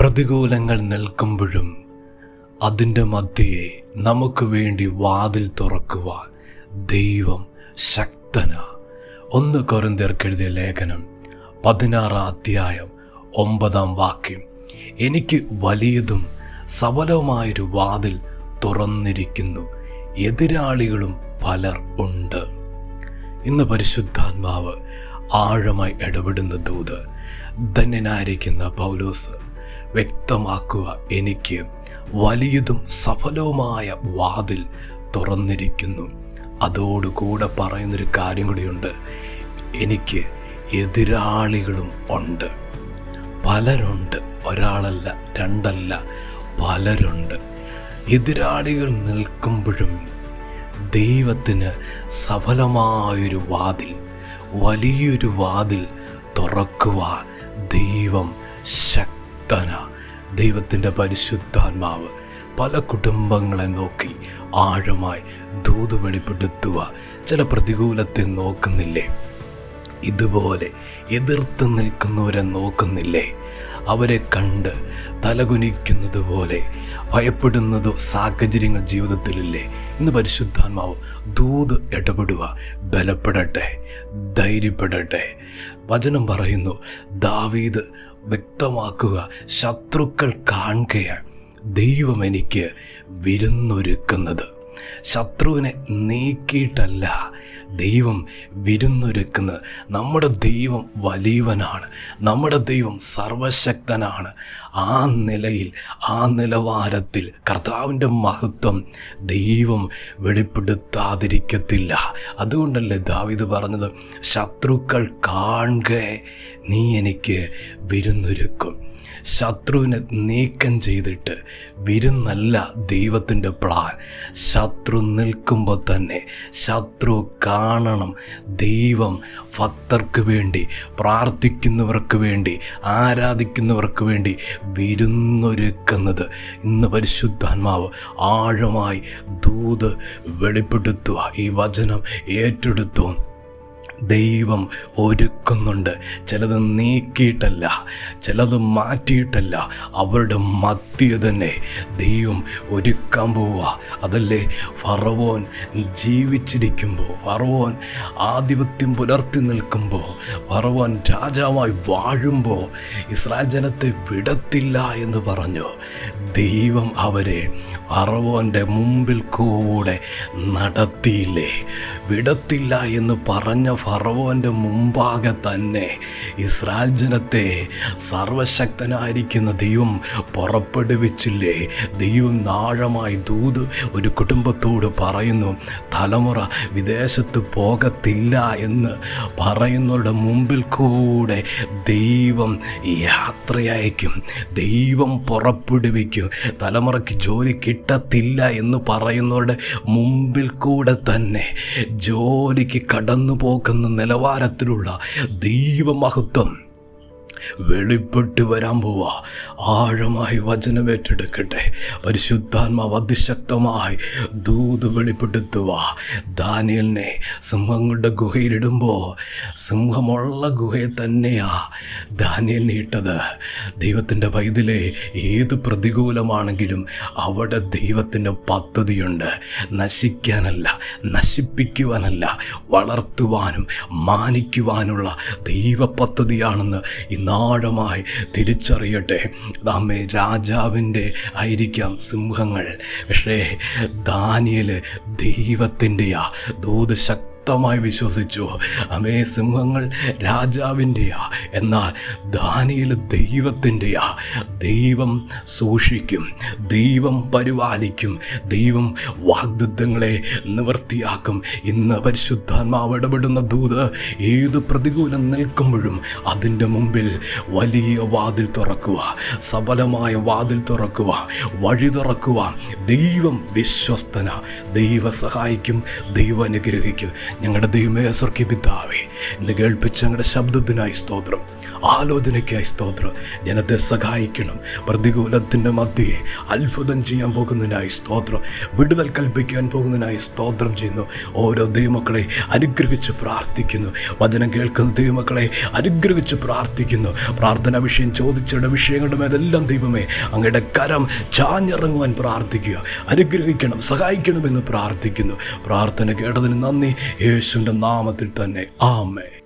പ്രതികൂലങ്ങൾ നിൽക്കുമ്പോഴും അതിൻ്റെ മധ്യയെ നമുക്ക് വേണ്ടി വാതിൽ തുറക്കുവാൻ ദൈവം ശക്തനാ. 1 കൊരിന്ത്യർക്ക് എഴുതിയ ലേഖനം 16 അധ്യായം 9 എനിക്ക് വലിയതും സഫലവുമായൊരു വാതിൽ തുറന്നിരിക്കുന്നു, എതിരാളികളും പലർ ഉണ്ട്. ഇന്ന് പരിശുദ്ധാത്മാവ് ആഴമായി ഇടപെടുന്ന ദൂത് ധന്യനായിരിക്കുന്ന പൗലോസ് വ്യക്തമാക്കുക, എനിക്ക് വലിയതും സഫലവുമായ വാതിൽ തുറന്നിരിക്കുന്നു. അതോടുകൂടെ പറയുന്നൊരു കാര്യം കൂടിയുണ്ട്, എനിക്ക് എതിരാളികളും ഉണ്ട്. പലരുണ്ട്, ഒരാളല്ല രണ്ടല്ല, പലരുണ്ട്. എതിരാളികൾ നിൽക്കുമ്പോഴും ദൈവത്തിന് സഫലമായൊരു വാതിൽ, വലിയൊരു വാതിൽ തുറക്കുവാൻ ദൈവം ശക്തനാ. ദൈവത്തിൻ്റെ പരിശുദ്ധാത്മാവ് പല കുടുംബങ്ങളെ നോക്കി ആഴമായി ദൂത് വെളിപ്പെടുത്തുക. ചില പ്രതികൂലത്തെ നോക്കുന്നില്ലേ? ഇതുപോലെ എതിർത്ത് നിൽക്കുന്നവരെ നോക്കുന്നില്ലേ? അവരെ കണ്ട് തലകുനിക്കുന്നത് പോലെ ഭയപ്പെടുന്നത് സാഹചര്യങ്ങൾ ജീവിതത്തിലില്ലേ? ഇന്ന് പരിശുദ്ധാത്മാവ് ദൂത് ഇടപെടുക. ബലപ്പെടട്ടെ, ധൈര്യപ്പെടട്ടെ. വചനം പറയുന്നു, ദാവീദ് വ്യക്തമാക്കുക, ശത്രുക്കൾ കാണുകയാണ് ദൈവം എനിക്ക് വിരുന്നൊരുക്കുന്നത്. ശത്രുവിനെ നീക്കിയിട്ടല്ല ദൈവം വിരുന്നൊരുക്കുന്നത്. നമ്മുടെ ദൈവം വലിയവനാണ്, നമ്മുടെ ദൈവം സർവശക്തനാണ്. ആ നിലയിൽ, ആ നിലവാരത്തിൽ കർത്താവിൻ്റെ മഹത്വം ദൈവം വെളിപ്പെടുത്താതിരിക്കത്തില്ല. അതുകൊണ്ടല്ലേ ദാവീദ് പറഞ്ഞത്, ശത്രുക്കൾ കാണുക നീ എനിക്ക് വിരുന്നൊരുക്കും. ശത്രുവിനെ നീക്കം ചെയ്തിട്ട് വിരുന്നല്ല ദൈവത്തിൻ്റെ പ്ലാൻ. ശത്രു നിൽക്കുമ്പോൾ തന്നെ ശത്രു കാണണം. ദൈവം ഭക്തർക്ക് വേണ്ടി, പ്രാർത്ഥിക്കുന്നവർക്ക് വേണ്ടി, ആരാധിക്കുന്നവർക്ക് വേണ്ടി വിരുന്നൊരുക്കുന്നത്. ഇന്ന് പരിശുദ്ധാത്മാവ് ആഴമായി ദൂത് വെളിപ്പെടുത്തുക. ഈ വചനം ഏറ്റെടുത്തു. ദൈവം ഒരുക്കുന്നുണ്ട്. ചിലത് നീക്കിയിട്ടല്ല, ചിലത് മാറ്റിയിട്ടല്ല, അവരുടെ മധ്യ തന്നെ ദൈവം ഒരുക്കാൻ പോവുക. അതല്ലേ ഫറവോൻ ജീവിച്ചിരിക്കുമ്പോൾ, ഫറവോൻ ആധിപത്യം പുലർത്തി നിൽക്കുമ്പോൾ, ഫറവോൻ രാജാവായി വാഴുമ്പോൾ ഇസ്രായേൽ ജനത്തെ വിടത്തില്ല എന്ന് പറഞ്ഞു. ദൈവം അവരെ ഫറവോൻ്റെ മുമ്പിൽ കൂടെ നടത്തിയില്ലേ? വിടത്തില്ല എന്ന് പറഞ്ഞ ഫറവോൻ്റെ മുമ്പാകെ തന്നെ ഇസ്രായേൽ ജനത്തെ സർവശക്തനായിരിക്കുന്ന ദൈവം പുറപ്പെടുവിച്ചില്ലേ? ദൈവം ആഴമായി ദൂത് ഒരു കുടുംബത്തോട് പറയുന്നു, തലമുറ വിദേശത്ത് പോകത്തില്ല എന്ന് പറയുന്നവരുടെ മുമ്പിൽ കൂടെ ദൈവം യാത്രയയക്കും, ദൈവം പുറപ്പെടുവിക്കും. തലമുറയ്ക്ക് ജോലി കിട്ടത്തില്ല എന്ന് പറയുന്നവരുടെ മുമ്പിൽ കൂടെ തന്നെ ജോലിക്ക് കടന്നു പോകുന്ന നിലവാരത്തിലുള്ള ദൈവമഹത്വം വെളിപ്പെട്ട് വരാൻ പോവാ. ആഴമായി വചനമേറ്റെടുക്കട്ടെ. പരിശുദ്ധാത്മാവ് അതിശക്തമായി ദൂത് വെളിപ്പെടുത്തുക. ദാനിയേലിനെ സിംഹങ്ങളുടെ ഗുഹയിലിടുമ്പോൾ സിംഹമുള്ള ഗുഹയിൽ തന്നെയാ ദാനിയേലിനെ ഇട്ടത്. ദൈവത്തിൻ്റെ പൈതലേ, ഏത് പ്രതികൂലമാണെങ്കിലും അവിടെ ദൈവത്തിൻ്റെ പദ്ധതിയുണ്ട്. നശിക്കാനല്ല, നശിപ്പിക്കുവാനല്ല, വളർത്തുവാനും മാനിക്കുവാനുള്ള ദൈവ പദ്ധതിയാണെന്ന് ആഴമായി തിരിച്ചറിയട്ടെ. നമ്മെ രാജാവിൻ്റെ ആയിരിക്കാം സിംഹങ്ങൾ, പക്ഷേ ദാനിയേൽ ദൈവത്തിൻ്റെയാ. ദൂത് ശക്തമായി വിശ്വസിച്ചു. അമേ സിംഹങ്ങൾ രാജാവിൻ്റെയാ, എന്നാൽ ദാനിയേൽ ദൈവത്തിൻ്റെയാ. ദൈവം സൂക്ഷിക്കും, ദൈവം പരിപാലിക്കും, ദൈവം വാഗ്ദത്തങ്ങളെ നിവൃത്തിയാക്കും. ഇന്ന് പരിശുദ്ധാത്മാവ് ഇടപെടുന്ന ദൂത്, ഏത് പ്രതികൂലം നിൽക്കുമ്പോഴും അതിൻ്റെ മുമ്പിൽ വലിയ വാതിൽ തുറക്കുക, സഫലമായ വാതിൽ തുറക്കുക, വഴി തുറക്കുക. ദൈവം വിശ്വസ്തന, ദൈവ സഹായിക്കും, ദൈവം അനുഗ്രഹിക്കും. ഞങ്ങളുടെ ദൈവമേ, സ്വർഗ്ഗീയ പിതാവേ, ഇന്ന് കേൾപ്പിച്ച ഞങ്ങളുടെ ശബ്ദത്തിനായി സ്തോത്രം. ആലോചനയ്ക്കായി സ്തോത്രം. ജനത്തെ സഹായിക്കണം. പ്രതികൂലത്തിൻ്റെ മധ്യയെ അത്ഭുതം ചെയ്യാൻ പോകുന്നതിനായി സ്തോത്രം. വിടുതൽ കൽപ്പിക്കാൻ പോകുന്നതിനായി സ്തോത്രം ചെയ്യുന്നു. ഓരോ ദൈവമക്കളെ അനുഗ്രഹിച്ച് പ്രാർത്ഥിക്കുന്നു. വചനം കേൾക്കുന്ന ദൈവമക്കളെ അനുഗ്രഹിച്ച് പ്രാർത്ഥിക്കുന്നു. പ്രാർത്ഥന വിഷയം ചോദിച്ചയുടെ വിഷയങ്ങളുടെ മേലെല്ലാം ദൈവമേ അങ്ങയുടെ കരം ചാഞ്ഞിറങ്ങുവാൻ പ്രാർത്ഥിക്കുക. അനുഗ്രഹിക്കണം, സഹായിക്കണമെന്ന് പ്രാർത്ഥിക്കുന്നു. പ്രാർത്ഥന കേട്ടതിന് നന്ദി. യേശുവിൻ്റെ നാമത്തിൽ തന്നെ ആമേൻ.